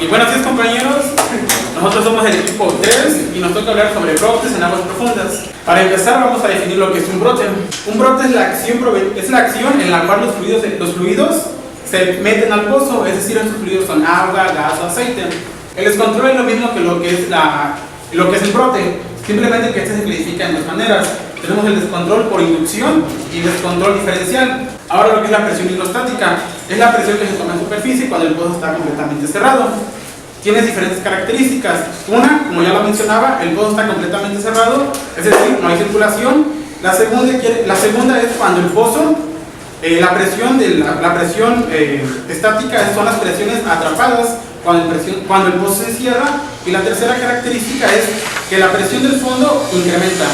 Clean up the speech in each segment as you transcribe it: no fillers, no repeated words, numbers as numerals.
Buenos días, compañeros. Nosotros somos el equipo 3 y nos toca hablar sobre brotes en aguas profundas. Para empezar vamos a definir lo que es un brote. Un brote es la acción en la cual los fluidos se meten al pozo, es decir, estos fluidos son agua, gas o aceite. El descontrol es lo mismo que lo que es el brote, simplemente que este se clasifica en dos maneras. Tenemos el descontrol por inducción y descontrol diferencial. Ahora lo que es la presión hidrostática es la presión que se toma en superficie cuando el pozo está completamente cerrado. Tiene diferentes características. Una, como ya lo mencionaba, el pozo está completamente cerrado, es decir, no hay circulación. La segunda es cuando el pozo, la presión estática son las presiones atrapadas cuando el pozo se cierra. Y la tercera característica es que la presión del fondo incrementa.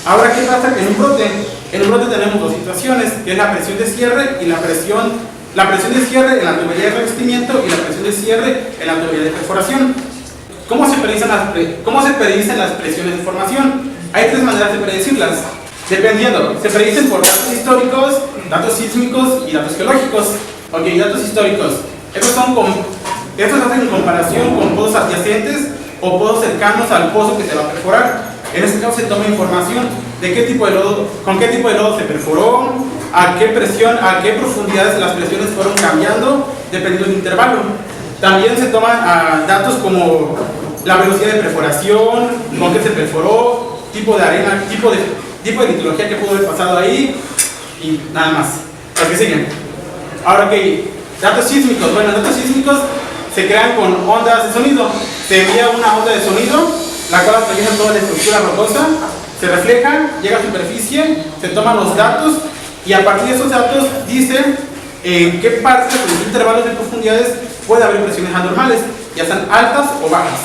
Ahora, ¿qué pasa en un brote? En un brote tenemos dos situaciones, que es la presión de cierre y la presión de cierre en la tubería de revestimiento y la presión de cierre en la tubería de perforación. ¿Cómo se predicen las presiones de formación? Hay tres maneras de predecirlas, dependiendo. Se predicen por datos históricos, datos sísmicos y datos geológicos. Ok, datos históricos. Estos hacen en comparación con pozos adyacentes o pozos cercanos al pozo que se va a perforar. En este caso se toma información de qué tipo de lodo, con qué tipo de lodo se perforó, a qué profundidades las presiones fueron cambiando dependiendo del intervalo. También se toman datos como la velocidad de perforación, con qué se perforó, tipo de arena, tipo de litología que pudo haber pasado ahí y nada más. Los que siguen. Ahora, ok, datos sísmicos. Bueno, datos sísmicos se crean con ondas de sonido. Se envía una onda de sonido, la cual atraviesa toda la estructura rocosa, se refleja, llega a superficie, se toman los datos y a partir de esos datos dicen en qué partes de los intervalos de profundidades puede haber presiones anormales, ya sean altas o bajas.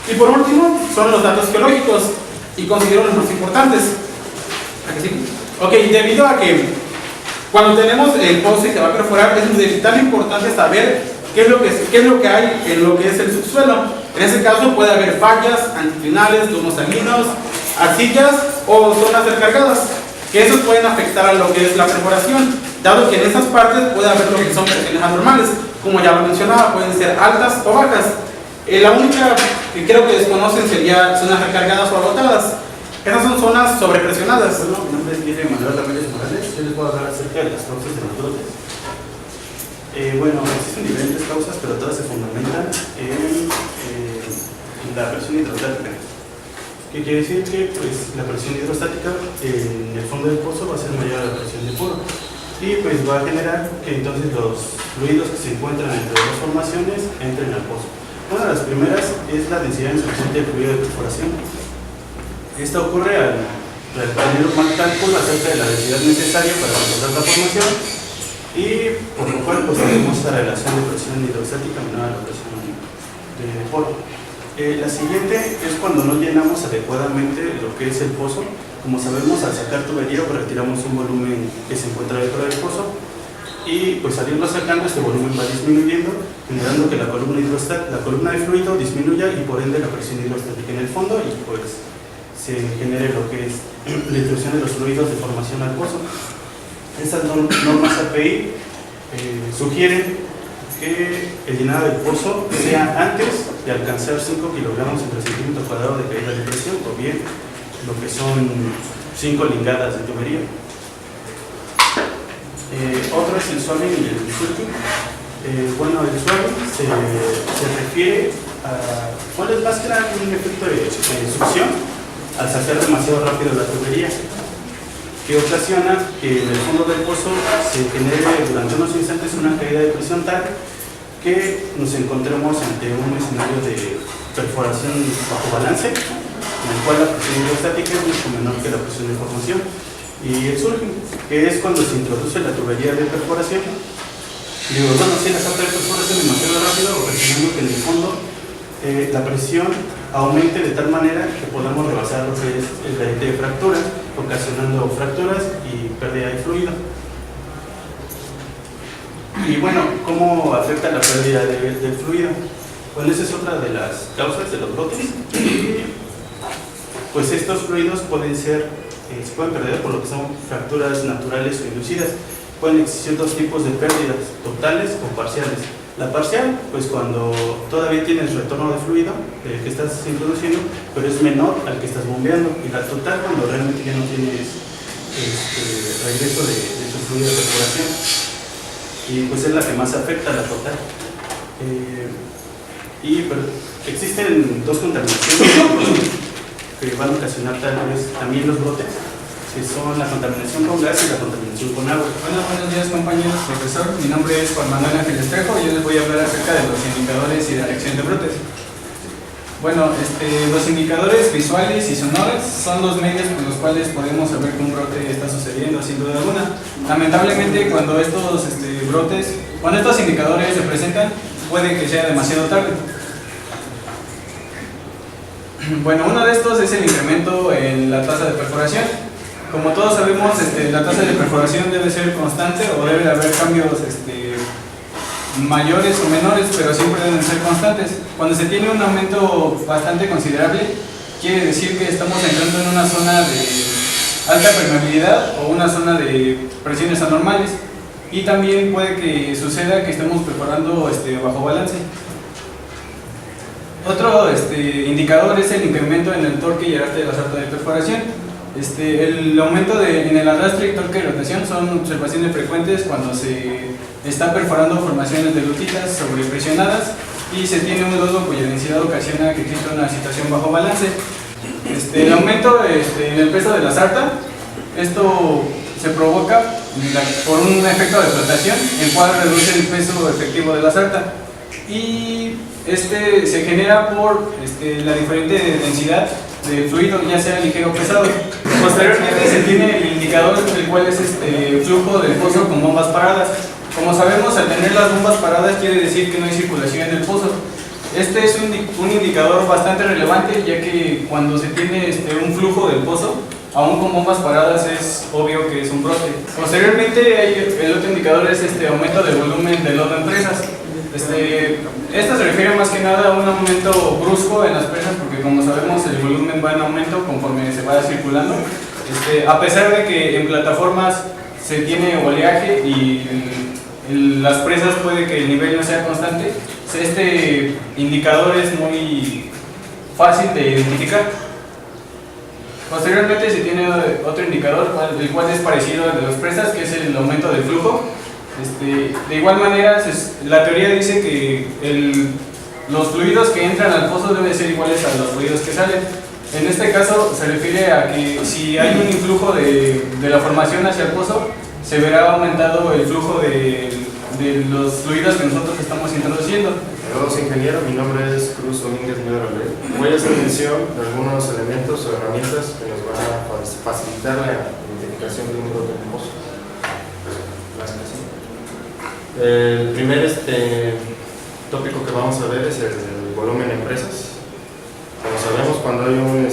Y por último son los datos geológicos y considero los más importantes. ¿A que sí? Ok, debido a que cuando tenemos el pozo y se va a perforar es de vital importancia saber qué es lo que hay en lo que es el subsuelo. En ese caso puede haber fallas, anticlinales, domos salinos, arcillas o zonas recargadas, que esos pueden afectar a lo que es la perforación, dado que en esas partes puede haber lo que son presiones anormales, como ya lo mencionaba, pueden ser altas o bajas. La única que creo que desconocen sería zonas recargadas o agotadas. Esas son zonas sobrepresionadas. Bueno, mi nombre es Guillermo Manuel Ramírez Morales. Yo les voy a hablar acerca de las causas de los brotes. Bueno, existen diferentes causas, pero todas se fundamentan en la presión hidrostática. ¿Qué quiere decir? Que pues, la presión hidrostática en el fondo del pozo va a ser mayor a la presión de poro y pues va a generar que entonces los fluidos que se encuentran entre las formaciones entren al pozo. Una de las primeras es la densidad insuficiente de fluido de perforación. Esta ocurre al tener un mal cálculo acerca de la densidad necesaria para soportar la formación y por lo cual pues, tenemos esta relación de presión hidrostática menor a la presión de poro. La siguiente es cuando no llenamos adecuadamente lo que es el pozo. Como sabemos, al sacar tubería pues, retiramos un volumen que se encuentra dentro del pozo y pues al irlo sacando este volumen va disminuyendo, generando que la columna de fluido disminuya y por ende la presión hidrostática en el fondo y pues se genere lo que es la intrusión de los fluidos de formación al pozo. Estas normas API sugieren que el llenado del pozo sea antes de alcanzar 5 kilogramos entre centímetro cuadrado de caída de presión o bien lo que son 5 lingadas de tubería. Otro es el swabbing y el surging. Bueno, el swabbing se refiere a, bueno, es más que nada un efecto de succión al sacar demasiado rápido la tubería, que ocasiona que en el fondo del pozo se genere durante unos instantes una caída de presión tal que nos encontremos ante un escenario de perforación bajo balance, en el cual la presión hidrostática es mucho menor que la presión de formación. Y el surging, que es cuando se introduce la tubería de perforación, si la capa de perforación es demasiado rápido, ocasionando que en el fondo la presión aumente de tal manera que podamos rebasar lo que es el gradiente de fracturas, ocasionando fracturas y pérdida de fluido. Y bueno, ¿cómo afecta la pérdida del fluido? Bueno, esa es otra de las causas de los brotes. Pues estos fluidos se pueden perder por lo que son fracturas naturales o inducidas. Pueden existir dos tipos de pérdidas, totales o parciales. La parcial, pues cuando todavía tienes retorno de fluido que estás introduciendo, pero es menor al que estás bombeando. Y la total, cuando realmente ya no tienes regreso de tu fluido de perforación. Y pues es la que más afecta a la total. Pero existen dos contaminaciones que van a ocasionar tal vez también los brotes, que son la contaminación con gas y la contaminación con agua. Bueno, buenos días compañeros, profesor. Mi nombre es Juan Manuel Ángel Estrejo y yo les voy a hablar acerca de los indicadores y de la reacción de brotes. Bueno, los indicadores visuales y sonoros son los medios con los cuales podemos saber que un brote está sucediendo, sin duda alguna. Lamentablemente, cuando estos estos indicadores se presentan, puede que sea demasiado tarde. Bueno, uno de estos es el incremento en la tasa de perforación. Como todos sabemos, la tasa de perforación debe ser constante o debe haber cambios mayores o menores, pero siempre deben ser constantes. Cuando se tiene un aumento bastante considerable, quiere decir que estamos entrando en una zona de alta permeabilidad o una zona de presiones anormales. Y también puede que suceda que estemos perforando bajo balance. Otro indicador es el incremento en el torque y arrastre de la sarta de perforación. El aumento en el arrastre y torque de rotación son observaciones frecuentes cuando se está perforando formaciones de lutitas sobrepresionadas y se tiene un lodo cuya densidad ocasiona que exista una situación bajo balance. El aumento en el peso de la sarta, esto se provoca por un efecto de flotación, el cual reduce el peso efectivo de la sarta. Y se genera por la diferente densidad del fluido, ya sea ligero o pesado. Posteriormente se tiene el indicador, el cual es flujo del pozo con bombas paradas. Como sabemos, al tener las bombas paradas quiere decir que no hay circulación en el pozo. Este es un indicador bastante relevante, ya que cuando se tiene un flujo del pozo, aún con bombas paradas, es obvio que es un brote. Posteriormente, el otro indicador es aumento del volumen de lodo en presas. Esto se refiere más que nada a un aumento brusco en las presas, porque como sabemos el volumen va en aumento conforme se va circulando. A pesar de que en plataformas se tiene oleaje y en las presas puede que el nivel no sea constante, este indicador es muy fácil de identificar. Posteriormente se tiene otro indicador, el cual es parecido al de las presas, que es el aumento del flujo. De igual manera, la teoría dice que los fluidos que entran al pozo deben ser iguales a los fluidos que salen. En este caso se refiere a que si hay un influjo de la formación hacia el pozo, se verá aumentado el flujo de los fluidos que nosotros estamos introduciendo. Saludos, ingeniero. Mi nombre es Cruz Domínguez Medrolé. Voy a hacer mención de algunos elementos o herramientas que nos van a facilitar la identificación de un brote de pozo. El primer tópico que vamos a ver es el volumen en presas. Como sabemos, cuando hay un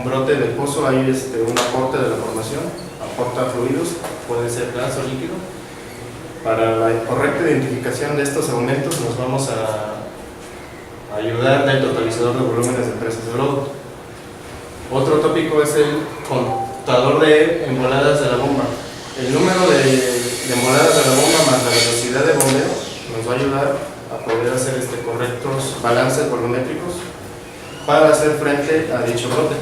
brote del pozo, hay un aporte de la formación, aporta fluidos, puede ser gas o líquido. Para la correcta identificación de estos aumentos nos vamos a ayudar del totalizador de volúmenes de presas de lodo. Otro tópico es el contador de emboladas de la bomba. El número de emboladas de la bomba más la velocidad de bombeo nos va a ayudar a poder hacer correctos balances volumétricos para hacer frente a dicho brote.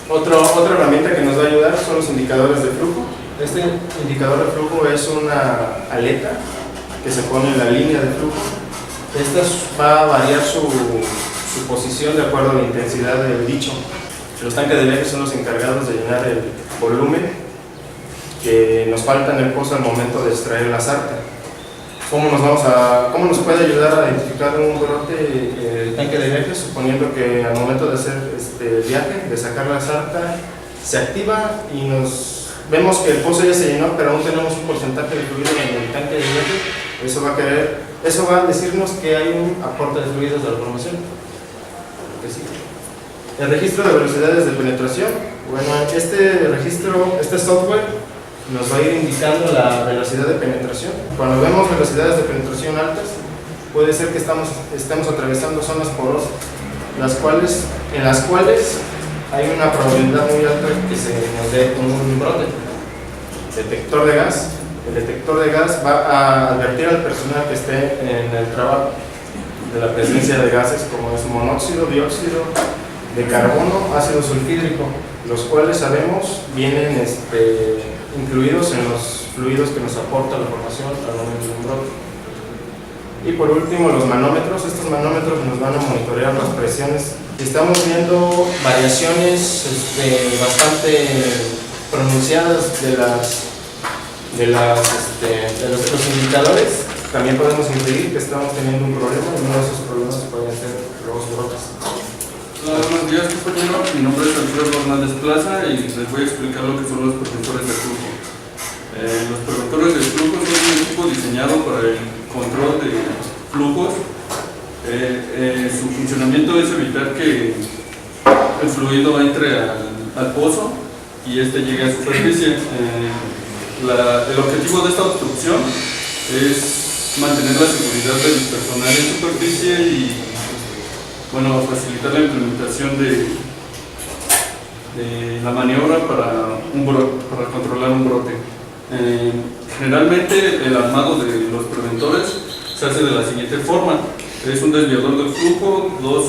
Otra herramienta que nos va a ayudar son los indicadores de flujo. Este indicador de flujo es una aleta que se pone en la línea de flujo. Esta va a variar su posición de acuerdo a la intensidad del dicho. Los tanques de viaje son los encargados de llenar el volumen que nos falta en el pozo al momento de extraer la sarta. ¿Cómo nos puede ayudar a identificar un brote el tanque de viaje? Suponiendo que al momento de hacer el viaje, de sacar la sarta, se activa y vemos que el pozo ya se llenó, pero aún tenemos un porcentaje de fluido en el tanque de viaje. Eso va a decirnos que hay un aporte de fluidos de la formación. El registro de velocidades de penetración. Bueno, este software nos va a ir indicando la velocidad de penetración. Cuando vemos velocidades de penetración altas, puede ser que estemos atravesando zonas porosas, en las cuales hay una probabilidad muy alta que se nos dé un brote. Detector de gas. El detector de gas va a advertir al personal que esté en el trabajo de la presencia de gases como es monóxido, dióxido de carbono, ácido sulfídrico, los cuales sabemos vienen incluidos en los fluidos que nos aporta la formación al momento de un brote. Y por último, los manómetros. Estos manómetros nos van a monitorear las presiones. Estamos viendo variaciones bastante pronunciadas de los indicadores. También podemos inferir que estamos teniendo un problema y uno de esos problemas pueden ser los brotes. Hola, buenos días, compañero. Mi nombre es Alfredo Hernández Plaza y les voy a explicar lo que son los preventores de flujo. Los preventores de flujo son un equipo diseñado para el control de flujos. Su funcionamiento es evitar que el fluido entre al pozo y este llegue a superficie. El objetivo de esta obstrucción es mantener la seguridad del personal en superficie y bueno, facilitar la implementación de la maniobra para controlar un brote. Generalmente el armado de los preventores se hace de la siguiente forma: es un desviador de flujo, dos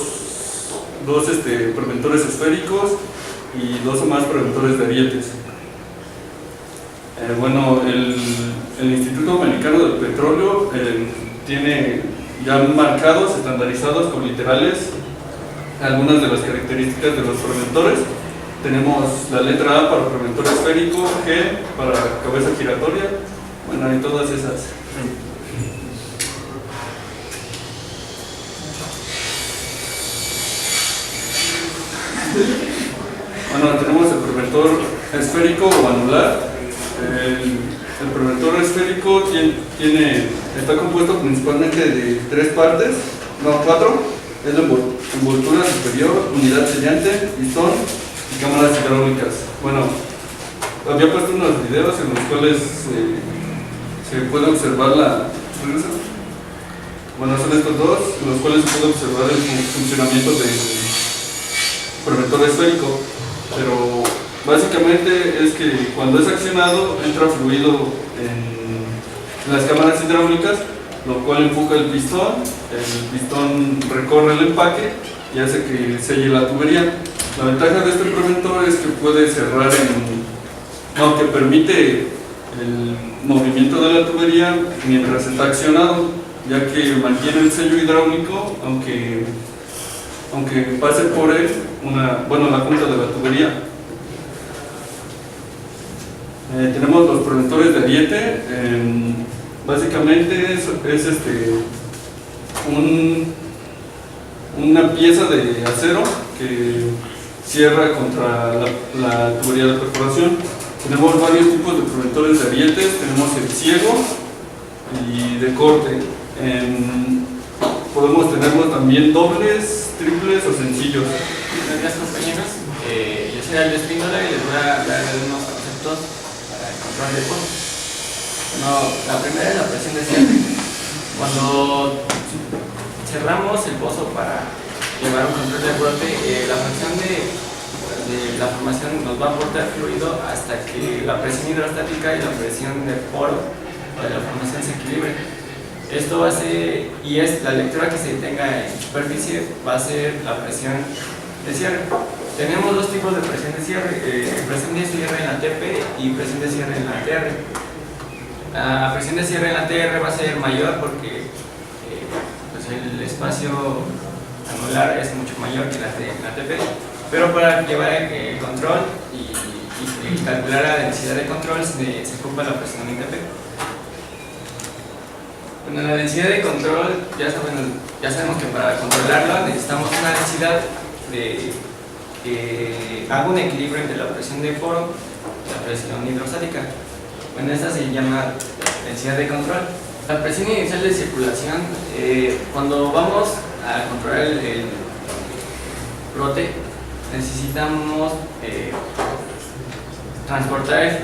preventores esféricos y dos o más preventores de arietes. Bueno, el Instituto Americano del Petróleo tiene ya marcados, estandarizados con literales algunas de las características de los preventores. Tenemos la letra A para preventor esférico, G para cabeza giratoria, bueno, y todas esas. Bueno, tenemos el preventor esférico o anular. El preventor esférico está compuesto principalmente de tres partes, no, cuatro. Es la envoltura superior, unidad sellante, pistón y cámaras hidráulicas. Bueno, había puesto unos videos en los cuales se puede observar bueno, son estos dos, en los cuales se puede observar el funcionamiento del preventor esférico, pero básicamente es que cuando es accionado entra fluido en las cámaras hidráulicas, lo cual empuja el pistón recorre el empaque y hace que selle la tubería. La ventaja de este preventor es que puede cerrar que permite el movimiento de la tubería mientras está accionado, ya que mantiene el sello hidráulico aunque pase por él la punta de la tubería. Tenemos los preventores de ariete. Básicamente es una pieza de acero que cierra contra la tubería de perforación. Tenemos varios tipos de preventores de arietes. Tenemos el ciego y de corte. Podemos tenerlos también dobles, triples o sencillos. Buenos días, compañeros. Yo soy Aldo Espíndola y les voy a hablar de unos conceptos para el control de pozo. Bueno, la primera es la presión de cierre. Cuando cerramos el pozo para llevar un control de brote, la fracción de la formación nos va a aportar fluido hasta que la presión hidrostática y la presión de poro de la formación se equilibre. Esto va a ser, y es la lectura que se tenga en superficie, va a ser la presión de cierre. Tenemos dos tipos de presión de cierre: presión de cierre en la TP y presión de cierre en la TR. La presión de cierre en la TR va a ser mayor porque pues el espacio anular es mucho mayor que la TP, pero para llevar el control y calcular la densidad de control se ocupa la presión en TP. Bueno, la densidad de control, ya sabemos que para controlarla necesitamos una densidad que haga un equilibrio entre la presión de poro y la presión hidrostática. Bueno, esta se llama densidad de control. La presión inicial de circulación, cuando vamos a controlar el brote, necesitamos transportar el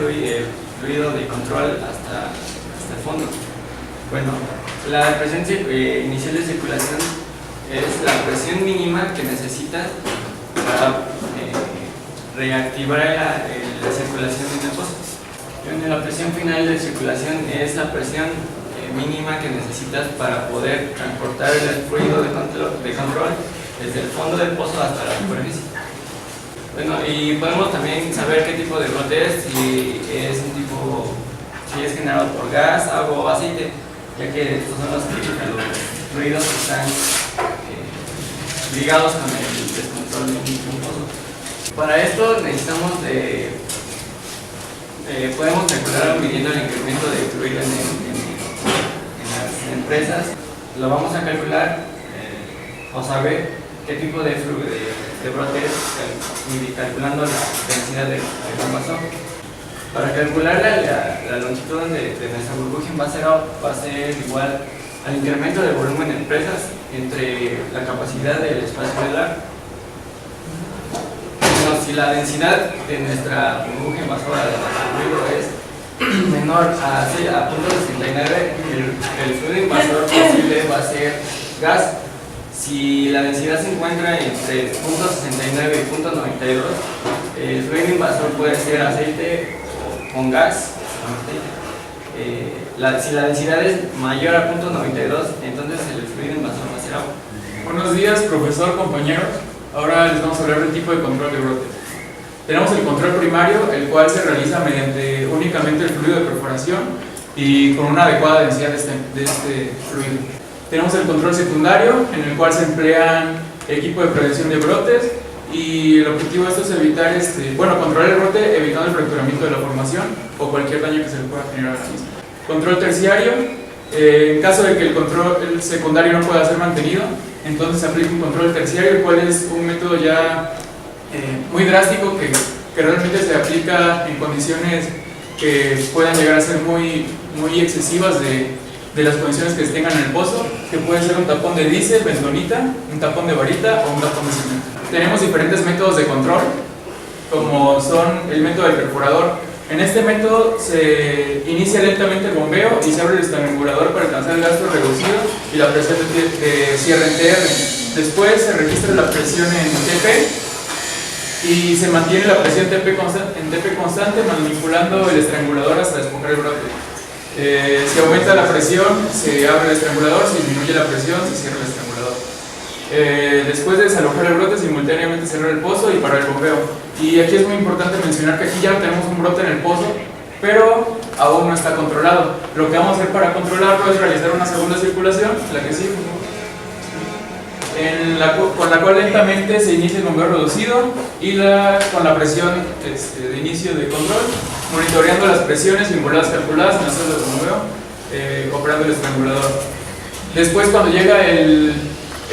fluido de control hasta el fondo. Bueno, la presión inicial de circulación es la presión mínima que necesitas para reactivar la circulación en el pozo. La presión final de circulación es la presión mínima que necesitas para poder transportar el fluido de control desde el fondo del pozo hasta la superficie. Bueno, y podemos también saber qué tipo de brote es, si es generado por gas, agua o aceite, ya que estos son los fluidos que están ligados con el descontrol de un pozo. Para esto necesitamos podemos calcular midiendo el incremento de fluido en las empresas. Lo vamos a calcular o saber qué tipo de brote es, calculando la densidad del envasado. Para calcular la longitud de nuestra burbuja en vaciado va a ser igual al incremento del volumen de empresas entre la capacidad del espacio del ar. Si la densidad de nuestra burbuja envasada de nuestro fluido es menor a 0.69, el fluido invasor posible va a ser gas. Si la densidad se encuentra entre 0.69 y 0.92, el fluido invasor puede ser aceite con gas. Si la densidad es mayor a 0.92, entonces el fluido invasor va a ser agua. Buenos días, profesor, compañeros. Ahora les vamos a hablar del tipo de control de brote. Tenemos el control primario, el cual se realiza mediante únicamente el fluido de perforación y con una adecuada densidad de este fluido. Tenemos el control secundario, en el cual se emplean equipo de prevención de brotes, y el objetivo de esto es evitar, controlar el brote evitando el fracturamiento de la formación o cualquier daño que se le pueda generar a la misma. Control terciario, en caso de que el secundario no pueda ser mantenido, entonces se aplica un control terciario, el cual es un método ya muy drástico que realmente se aplica en condiciones que puedan llegar a ser muy excesivas de las condiciones que se tengan en el pozo, que puede ser un tapón de diésel, bentonita, un tapón de varita o un tapón de cemento. Tenemos diferentes métodos de control, como son el método del perforador. En este método se inicia lentamente el bombeo y se abre el estrangulador para alcanzar el gasto reducido y la presión de cierre en TR. Después se registra la presión en TP y se mantiene la presión en TP constante manipulando el estrangulador hasta despojar el brote. Si aumenta la presión, se abre el estrangulador; si disminuye la presión, se cierra el estrangulador. Después de desalojar el brote, simultáneamente cerrar el pozo y parar el bombeo. Y aquí es muy importante mencionar que aquí ya tenemos un brote en el pozo, pero aún no está controlado. Lo que vamos a hacer para controlarlo es realizar una segunda circulación, la que sigue, con la cual lentamente se inicia el bombeo reducido y con la presión de inicio de control, monitoreando las presiones simuladas calculadas en las celdas de bombeo, operando el estrangulador. Después, cuando llega el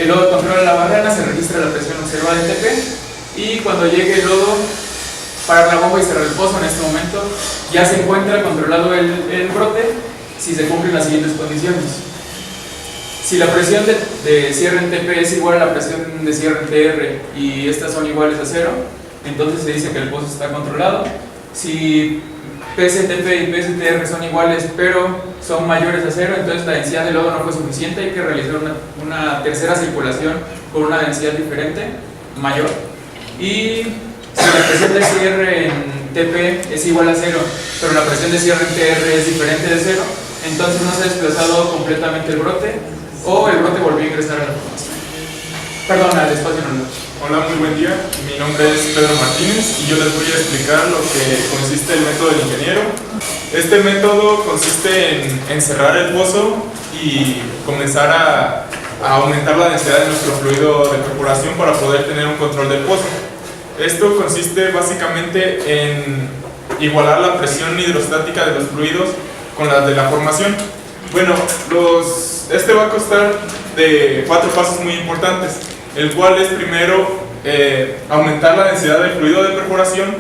lodo de control a la barrena, se registra la presión observada en TP, y cuando llegue el lodo, parar la bomba y cerrar el pozo. En este momento ya se encuentra controlado el brote si se cumplen las siguientes condiciones. Si la presión de cierre en TP es igual a la presión de cierre en TR y estas son iguales a 0, entonces se dice que el pozo está controlado. Si PSTP y PSTR son iguales pero son mayores a 0, entonces la densidad de lodo no fue suficiente, hay que realizar una tercera circulación con una densidad diferente, mayor. Y si la presión de cierre en TP es igual a 0, pero la presión de cierre en TR es diferente de 0, entonces no se ha desplazado completamente el brote o el brote volvió a ingresar a la formación. Perdón, al espacio anular. Hola, muy buen día. Mi nombre es Pedro Martínez y yo les voy a explicar lo que consiste el método del ingeniero. Este método consiste en cerrar el pozo y comenzar a aumentar la densidad de nuestro fluido de perforación para poder tener un control del pozo. Esto consiste básicamente en igualar la presión hidrostática de los fluidos con la de la formación. Bueno, este va a constar de 4 pasos muy importantes, el cual es primero aumentar la densidad del fluido de perforación,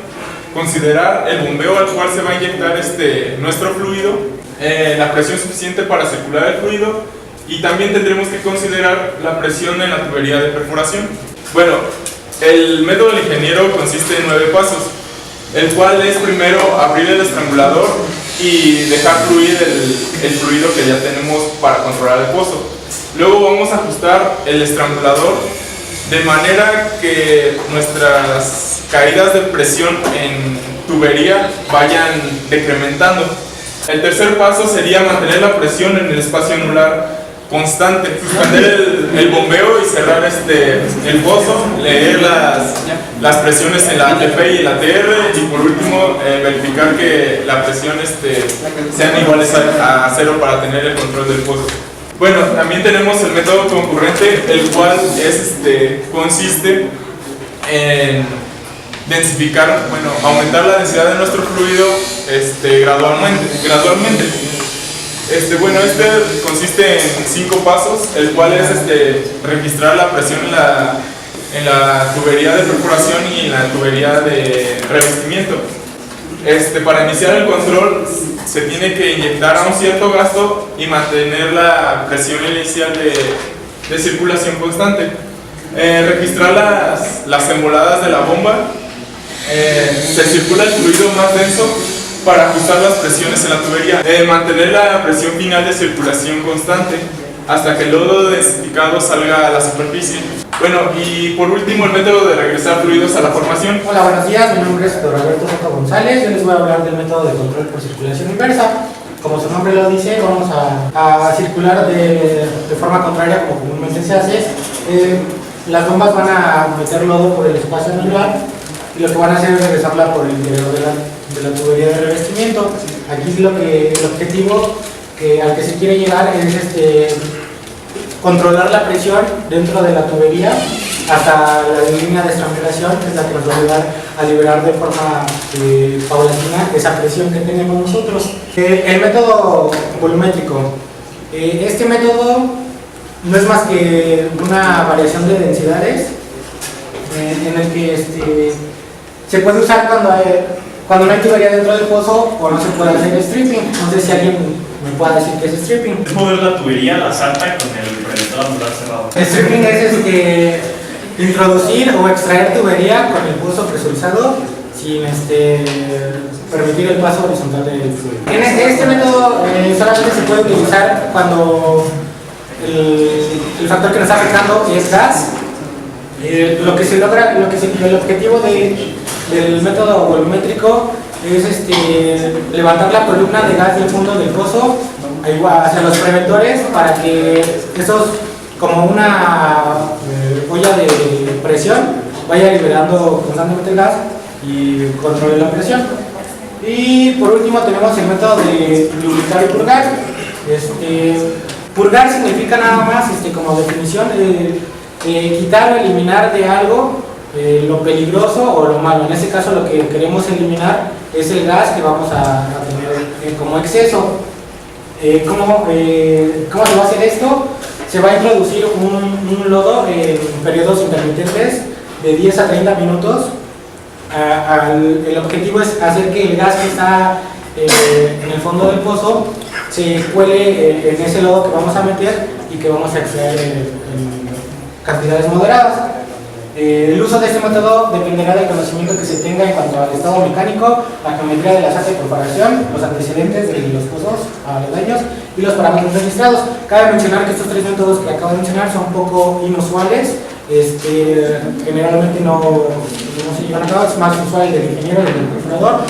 considerar el bombeo al cual se va a inyectar nuestro fluido, la presión suficiente para circular el fluido, y también tendremos que considerar la presión en la tubería de perforación. Bueno, el método del ingeniero consiste en 9 pasos, el cual es primero abrir el estrangulador y dejar fluir el fluido que ya tenemos para controlar el pozo. Luego vamos a ajustar el estrangulador de manera que nuestras caídas de presión tubería vayan decrementando. El tercer paso sería mantener la presión en el espacio anular constante, suspender el bombeo y cerrar el pozo, leer las presiones en la ATP y en la TR, y por último verificar que la presión sean iguales a cero para tener el control del pozo. Bueno, también tenemos el método concurrente, el cual consiste en densificar, aumentar la densidad de nuestro fluido gradualmente. Este consiste en 5 pasos, el cual es registrar la presión en la tubería de perforación y en la tubería de revestimiento. Para iniciar el control se tiene que inyectar a un cierto gasto y mantener la presión inicial de circulación constante. Registrar las emboladas de la bomba. Se circula el fluido más denso para ajustar las presiones en la tubería. Mantener la presión final de circulación constante hasta que el lodo densificado salga a la superficie. Bueno, y por último el método de regresar fluidos a la formación. Hola, buenos días, mi nombre es Pedro Alberto Soto González. Yo les voy a hablar del método de control por circulación inversa. Como su nombre lo dice, vamos a circular de forma contraria como comúnmente se hace. Las bombas van a meter lodo por el espacio anular y lo que van a hacer es regresarla por el interior de la tubería de revestimiento. Aquí el objetivo al que se quiere llegar es controlar la presión dentro de la tubería hasta la línea de estrangulación, que es la que nos va a ayudar a liberar de forma paulatina esa presión que tenemos nosotros. El método volumétrico. Este método no es más que una variación de densidades en el que se puede usar cuando no hay tubería dentro del pozo o no se puede hacer stripping. No sé si alguien me puede decir qué es stripping. Es mover la tubería, la salta con el preventor anular cerrado. Stripping es introducir o extraer tubería con el pozo presurizado sin permitir el paso horizontal del fluido. Este método solamente se puede utilizar cuando el factor que nos está afectando es gas. Lo que se logra, el objetivo del método volumétrico es levantar la columna de gas del fondo del pozo hacia los preventores para que esos, como una olla de presión, vaya liberando constantemente el gas y controle la presión. Y por último tenemos el método de lubricar y purgar. Purgar significa nada más, como definición, quitar o eliminar de algo lo peligroso o lo malo. En este caso lo que queremos eliminar es el gas que vamos a tener como exceso. ¿Cómo se va a hacer esto? Se va a introducir un lodo en periodos intermitentes de 10 a 30 minutos. El objetivo es hacer que el gas que está en el fondo del pozo se cuele en ese lodo que vamos a meter y que vamos a extraer en cantidades moderadas. El uso de este método dependerá del conocimiento que se tenga en cuanto al estado mecánico, la geometría de la sasa de perforación, los antecedentes de los pozos aledaños y los parámetros registrados. Cabe mencionar que estos 3 métodos que acabo de mencionar son un poco inusuales. Generalmente no se llevan a cabo, es más usual el del ingeniero y el del perforador.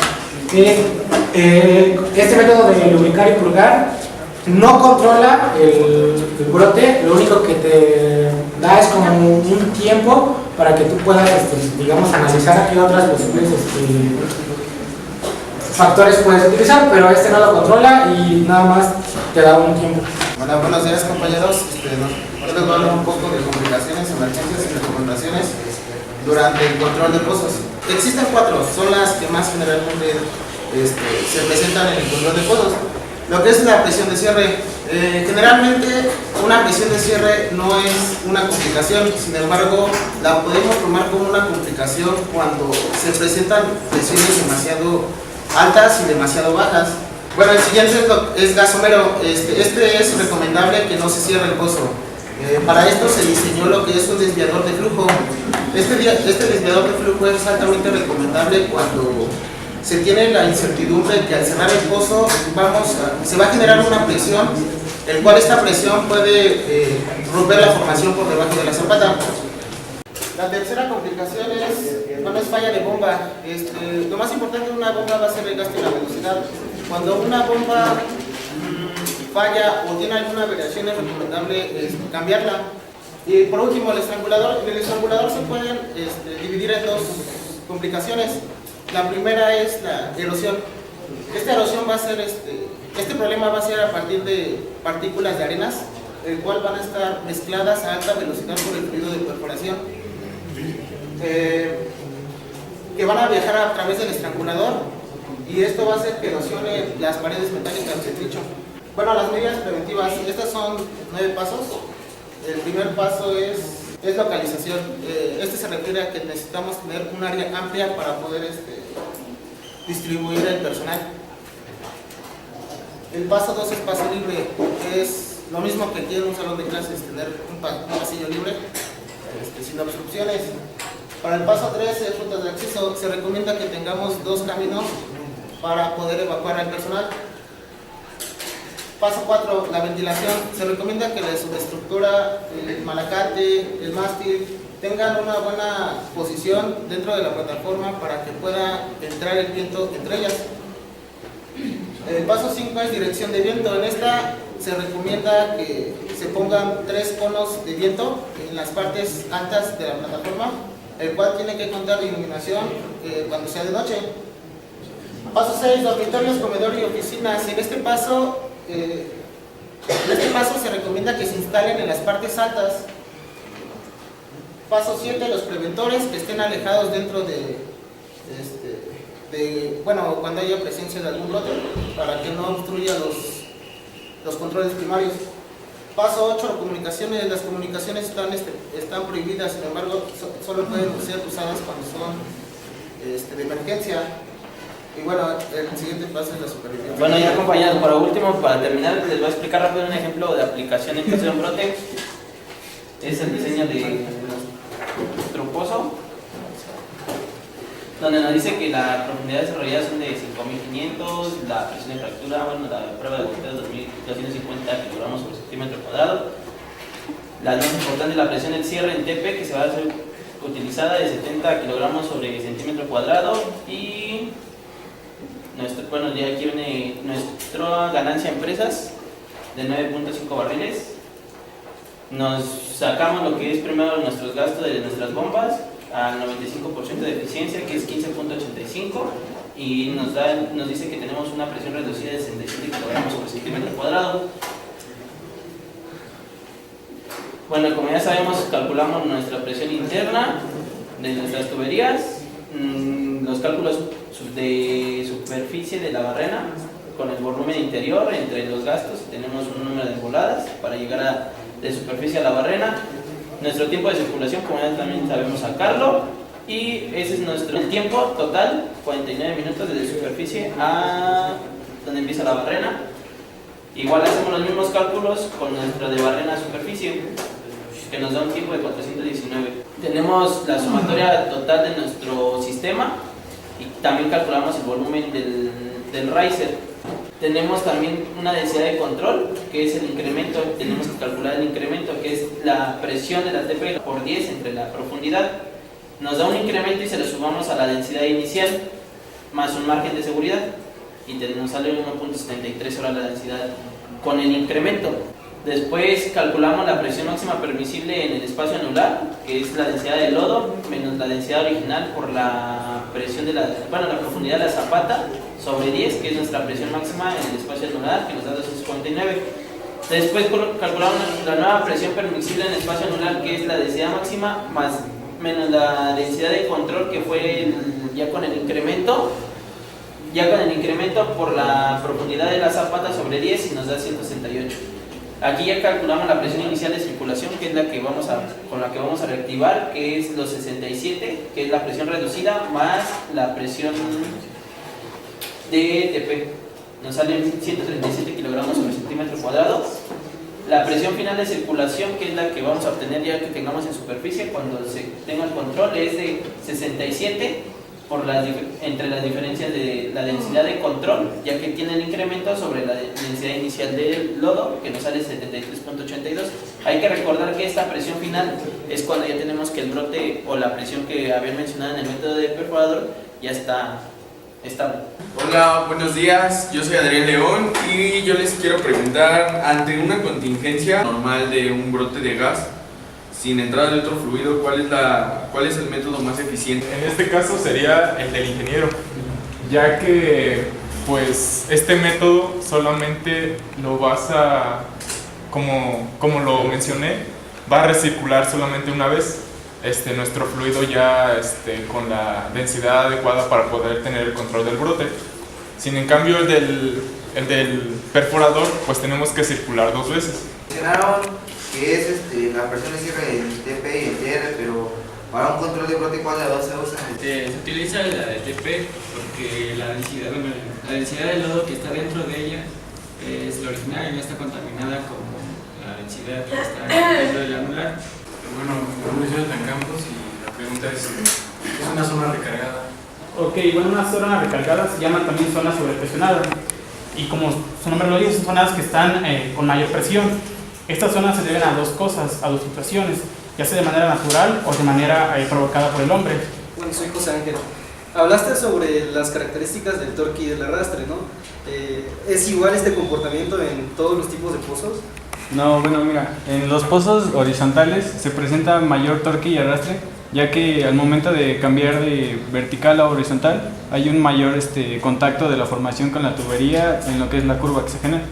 Este método de lubricar y purgar no controla el brote, lo único que te da es como un tiempo para que tú puedas, digamos, analizar a qué otras posibles factores puedes utilizar, pero no lo controla y nada más te da un tiempo. Hola, buenos días compañeros. Yo les voy a hablar un poco de complicaciones, emergencias y recomendaciones durante el control de pozos. Existen 4, son las que más generalmente se presentan en el control de pozos. Lo que es la presión de cierre. Generalmente una presión de cierre no es una complicación, sin embargo la podemos tomar como una complicación cuando se presentan presiones demasiado altas y demasiado bajas. Bueno, el siguiente es gasómero. Este es recomendable que no se cierre el pozo. Para esto se diseñó lo que es un desviador de flujo. Este desviador de flujo es altamente recomendable cuando se tiene la incertidumbre que al cerrar el pozo se va a generar una presión, el cual esta presión puede romper la formación por debajo de la zapata. La tercera complicación es falla de bomba. Lo más importante de una bomba va a ser el gasto y la velocidad. Cuando una bomba falla o tiene alguna variación, es recomendable cambiarla. Y por último, el estrangulador se puede dividir en dos complicaciones. La primera es la erosión. Esta erosión va a ser, este problema va a ser a partir de partículas de arenas, el cual van a estar mezcladas a alta velocidad por el fluido de perforación, que van a viajar a través del estrangulador, y esto va a hacer que erosione las paredes metálicas del nicho. Bueno, las medidas preventivas, estas son 9 pasos. El primer paso es localización. Este se refiere a que necesitamos tener un área amplia para poder distribuir el personal. El paso 2 es paso libre, es lo mismo que aquí en un salón de clases, tener un pasillo libre, sin obstrucciones. Para el paso 3 es rutas de acceso. Se recomienda que tengamos 2 caminos para poder evacuar al personal. Paso 4, la ventilación. Se recomienda que la subestructura, el malacate, el mástil tengan una buena posición dentro de la plataforma para que pueda entrar el viento entre ellas. El paso 5 es dirección de viento. En esta se recomienda que se pongan 3 conos de viento en las partes altas de la plataforma, el cual tiene que contar de iluminación cuando sea de noche. Paso 6, dormitorios, comedor y oficinas. En este paso se recomienda que se instalen en las partes altas. Paso 7, los preventores que estén alejados dentro cuando haya presencia de algún brote, para que no obstruya los controles primarios. Paso 8, comunicaciones. Las comunicaciones están prohibidas, sin embargo, solo pueden ser usadas cuando son de emergencia. Y bueno, el siguiente paso es la supervivencia. Bueno, ya compañeros, para último, para terminar, les voy a explicar rápido un ejemplo de aplicación en caso de un brote. Es el diseño de nuestro pozo, donde nos dice que la profundidad desarrollada son de 5.500, la presión de fractura, bueno, la prueba de goteo es 2.250 kilogramos por centímetro cuadrado. La más importante es la presión del cierre en TP, que se va a ser utilizada de 70 kilogramos sobre centímetro cuadrado. Y ya aquí viene nuestra ganancia en presas de 9.5 barriles. Nos sacamos lo que es primero nuestros gastos de nuestras bombas al 95% de eficiencia, que es 15.85, y nos dice que tenemos una presión reducida de 67 kilogramos por centímetro cuadrado. Bueno, como ya sabemos, calculamos nuestra presión interna de nuestras tuberías, los cálculos de superficie de la barrena con el volumen interior entre los gastos, tenemos un número de voladas para llegar de superficie a la barrena, nuestro tiempo de circulación, como ya también sabemos sacarlo, y ese es nuestro tiempo total, 49 minutos desde superficie a donde empieza la barrena. Igual hacemos los mismos cálculos con nuestra de barrena a superficie, que nos da un tiempo de 419. Tenemos la sumatoria total de nuestro sistema y también calculamos el volumen del riser. Tenemos también una densidad de control, que es el incremento. Tenemos que calcular el incremento, que es la presión de la TP por 10 entre la profundidad. Nos da un incremento y se lo sumamos a la densidad inicial, más un margen de seguridad, y nos sale 1.73 sobre la densidad con el incremento. Después calculamos la presión máxima permisible en el espacio anular, que es la densidad de lodo menos la densidad original por la presión de la profundidad de la zapata sobre 10, que es nuestra presión máxima en el espacio anular, que nos da 249. Después calculamos la nueva presión permisible en el espacio anular, que es la densidad máxima más menos la densidad de control, que fue ya con el incremento por la profundidad de la zapata sobre 10, y nos da 168. Aquí ya calculamos la presión inicial de circulación, que es la que con la que vamos a reactivar, que es los 67, que es la presión reducida, más la presión de TP. Nos salen 137 kilogramos sobre centímetro cuadrado. La presión final de circulación, que es la que vamos a obtener ya que tengamos en superficie cuando se tenga el control, es de 67 entre las diferencias de la densidad de control, ya que tiene el incremento sobre la densidad inicial del lodo, que nos sale 73.82. Hay que recordar que esta presión final es cuando ya tenemos que el brote o la presión que habían mencionado en el método de perforador ya está estable. Hola, buenos días, yo soy Adrián León y yo les quiero preguntar, ante una contingencia normal de un brote de gas sin entrada de otro fluido, ¿cuál es el método más eficiente? En este caso sería el del ingeniero, ya que pues este método solamente lo vas a, como lo mencioné, va a recircular solamente una vez nuestro fluido ya con la densidad adecuada para poder tener el control del brote. Sin en cambio el del perforador pues tenemos que circular 2 veces. Mencionaron que es la presión de cierre en TP y en TR, pero para un control de brote, ¿cuál de las dos se usa? Se utiliza la de TP porque la densidad del lodo que está dentro de ella es la original y no está contaminada como la densidad que está dentro del anular. Bueno, mi nombre es Jonathan Campos y la pregunta es una zona recargada. Ok, bueno, una zona recargada se llama también zona sobrepresionada. Y como su nombre lo dice, son zonas que están con mayor presión. Estas zonas se deben a 2 cosas, a 2 situaciones, ya sea de manera natural o de manera provocada por el hombre. Bueno, soy José Ángel. Hablaste sobre las características del torque y del arrastre, ¿no? ¿Es igual este comportamiento en todos los tipos de pozos? No, bueno, mira, en los pozos horizontales se presenta mayor torque y arrastre, ya que al momento de cambiar de vertical a horizontal hay un mayor contacto de la formación con la tubería en lo que es la curva que se genera.